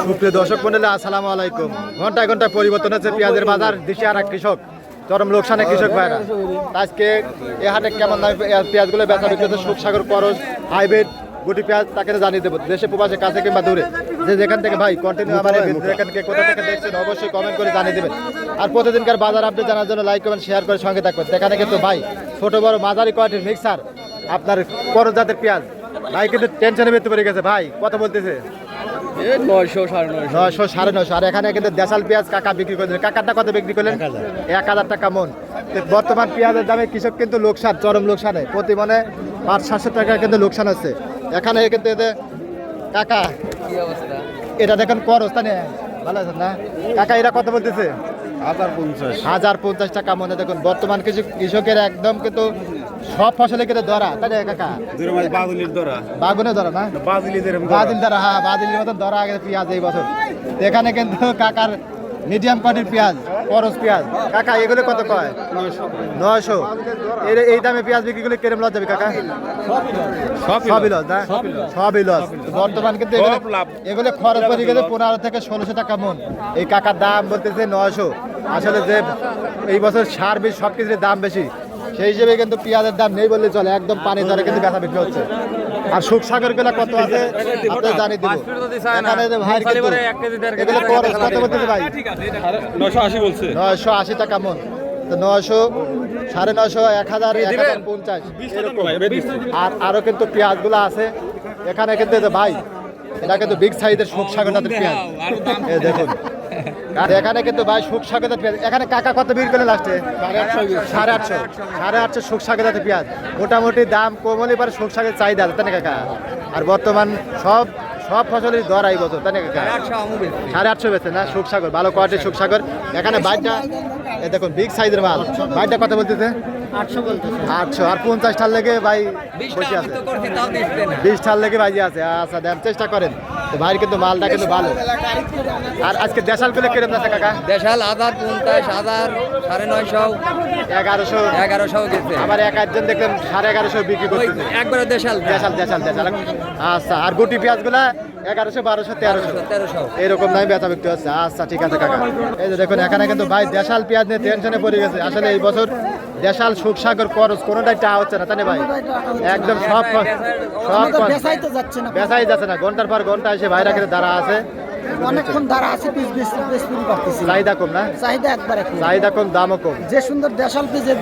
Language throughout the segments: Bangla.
সুপ্রিয় দর্শক মন্ডলী, আসসালামু আলাইকুম। ঘন্টায় ঘন্টায় পরিবর্তন হচ্ছে পেঁয়াজের বাজার। দেশে আর এক কৃষক চরম লোকসানে কৃষক ভাইরা। আজকে এ হাটে কেমন দামে পেঁয়াজগুলো বেচা বিক্রি হচ্ছে, সুখসাগর, করজ, হাইব্রিড, গুটি পেঁয়াজ, তাকে জানিয়ে দেবো। দেশে প্রবাসে কাছে কিংবা দূরে যে যেখান থেকে ভাই কন্টিনিউ আমার এখানকে কোথা থেকে দেখছেন অবশ্যই কমেন্ট করে জানিয়ে দেবেন। আর প্রতিদিনকার বাজার আপডেট জানার জন্য লাইক কমেন্ট শেয়ার করে সঙ্গে থাকবেন। এখানে কিন্তু ভাই ছোট বড় মাঝারি কোয়ালিটির মিক্সার আপনার করজ জাতের পেঁয়াজ ভাই কিন্তু টেনশনে বেঁধে পড়ে গেছে। ভাই কত বলতেছে? 900 950 900 আর এখানে কিন্তু দেশাল পেঁয়াজ কাকা বিক্রি করে দিলেন। কাকারটা কত বিক্রি করলেন? 1000 টাকা মন। বর্তমান পেঁয়াজের দামে কৃষক কিন্তু লোকসান, চরম লোকসানে, প্রতি মনে 500-700 টাকা কিন্তু লোকসান হচ্ছে এখানে। কিন্তু এতে কাকা কি অবস্থা? এটা দেখেন করজ, তাই না? ভালো আছেন না কাকা? এটা কত বলতেছে? 1050 টাকা মনে। দেখুন বর্তমান কিছু কৃষকের একদম কিন্তু সব ফসলে কিন্তু ধরা, তাই না কাকা? বাগুনে ধরা না, বাদিল ধরা। হ্যাঁ, বাদিলের মতন ধরা আগে পেঁয়াজ এই বছর। এখানে কিন্তু কাকার মিডিয়াম কোয়ালিটির পেঁয়াজ, করজ পেঁয়াজ। কাকা এগুলো কত কয়? 900। এই দামে পেঁয়াজ বিক্রি করলে কেরম লস যাবে কাকা? সবই লস না, সবই লস। বর্তমান কিন্তু এগুলো খরচ পড়ে গেছে 1500 থেকে 1600 টাকা মন। এই কাকার দাম বলতেছে 900। আসলে যে এই বছর সার বীজ সব কিছুর দাম বেশি, সেই হিসেবে কিন্তু পেঁয়াজের দাম নেই বললে চলে। একদম পানি দরে কিন্তু বেচা বিক্রি হচ্ছে। আর সুখসাগর গুলা কত আছে আপনাদের জানিয়ে দিব। এখানে যে ভাই এগুলো কত বলতেছে ভাই? 980 বলছে। 980 টাকা মন। তো 900, 950, 1000, 1050 এরকম। আর আরো কিন্তু পেঁয়াজ গুলা আছে এখানে কিন্তু ভাই, এটা কিন্তু বিগ সাইজের সুখসাগর জাতের পেঁয়াজ। এই দেখুন, আর এখানে কিন্তু ভাই সুখসাগর জাতের পেঁয়াজ। এখানে কাকা কত বিক্রি করে লাস্টে? 850 সুখসাগর জাতের পেঁয়াজ। মোটামুটি দাম কম হলে পরে সুখসাগরের চাহিদা আছে, তাই না কাকা? আর বর্তমান সব ফসলের দর এই বছর, তাই না কাকা? 850 বেচে না সুখসাগর, ভালো কোয়ালিটির সুখসাগর। এখানে বাইকটা এই দেখুন বিগ সাইজের মাল। বাইকটা কত বলতেছে? 800। আর 50 টার লেগে ভাই বসে আছে, 20 টার লেগে ভাই আছে। আচ্ছা দেন, চেষ্টা করেন। তো ভাই কিন্তু মালটা কিন্তু ভালো। আর আজকে দেশাল গুলো কিরকম আছে কাকা? দেশাল 1050, 1000, 950, 1100 গেছে। আবার একজন দেখলাম 1150 বিক্রি করতেছে। একবারে দেশাল। আচ্ছা, আর গুটি পেঁয়াজ গুলা 1100, 1200, 1300 এরকম দামে বেচা বিক্রি হচ্ছে। আচ্ছা ঠিক আছে কাকা। এই যে দেখুন এখানে কিন্তু ভাই দেশাল পেঁয়াজ নিয়ে টেনশনে পড়ে গেছে। আসলে এই বছর দেশাল, সুখসাগর, করজ কোনোটাই টা হচ্ছে না, তাই না ভাই? একদম সব বেচাই যাচ্ছে না। ঘন্টার পর ঘন্টা এসে ভাইরা কিন্তু দাঁড়া আছে, অনেকক্ষণ দাঁড়া আছে। চাহিদা কম না? চাহিদা কম, দামও কম। যে সুন্দর দেশাল পেঁয়াজের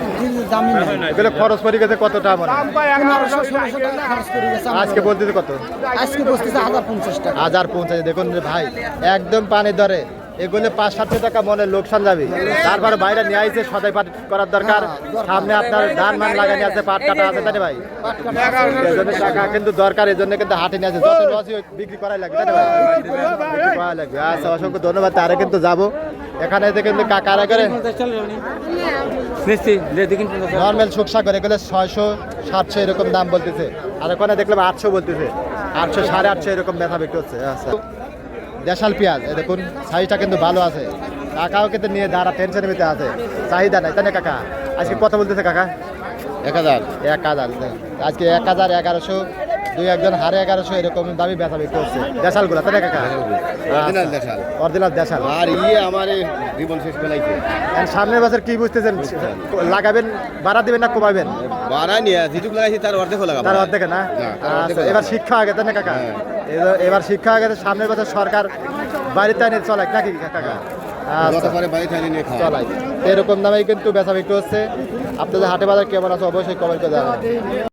দামই নেই। এগুলো খরচ পড়ে গেছে কতটা মনে? 1500-1600 টাকা খরচ করে গেছে। আজকে বলতেছে কত? আজকে বসতেছে 1050 টাকা। 1050। দেখুন যে ভাই একদম পানি ধরে এগুলো 500-700 টাকা মনে লোকসান যাবে। তারপরে বাইরে নিয়ে আইছে সদাই পাট করার দরকার। সামনে আপনার ধান মান লাগানি আছে, পাট কাটা আছে, তাই না ভাই? এই জন্য টাকা কিন্তু দরকার, এই জন্য কিন্তু হাটে নিয়ে আসে। যত লসই বিক্রি করাই লাগবে, তাই না ভাই? বিক্রি করা লাগবে। আচ্ছা, অসংখ্য ধন্যবাদ। তারে কিন্তু যাবো এখানে কিন্তু কাকারা করে নর্মাল সুখসাগর এগুলো 600-700 এরকম দাম বলতেছে। আর ওখানে দেখলাম 800 বলতেছে, 800, 850 এরকম ব্যথা বিক্রি হচ্ছে। আচ্ছা, দেশাল পেঁয়াজ এই দেখুন সাইজটা কিন্তু ভালো আছে। কাকাও কিন্তু নিয়ে দাঁড়া টেনশনের ভিতরে আছে, চাহিদা নাই, তাই না কাকা? আজকে কত বলতেছে কাকা? 1000। আজকে 1000, 1100, 2-1 হারে 1100 এরকম দামি বেচা বিক্রি হচ্ছে দেশাল গুলা, তাই না কাকা? অরিজিনাল দেশাল। আর আমার জীবন শেষ বেলাইছে। সামনের বছর কি বুঝতেছেন? লাগাবেন, বাড়া দিবেন না কমাবেন? বাড়া নিয়ে যেটুকু লাগাইছি তার অর্ধেক লাগাবো। তার অর্ধেক না? আচ্ছা, এবার শিক্ষা আগে, তাই না কাকা? এবার শিক্ষা আগে। সামনের বছর সরকার বাড়িতে এনে চলাক নাকি কাকা? চলাই এরকম দামেই কিন্তু বেচা বিক্রি হচ্ছে। আপনাদের হাটে বাজার কেমন আছে অবশ্যই কমেন্ট করে জানাবেন।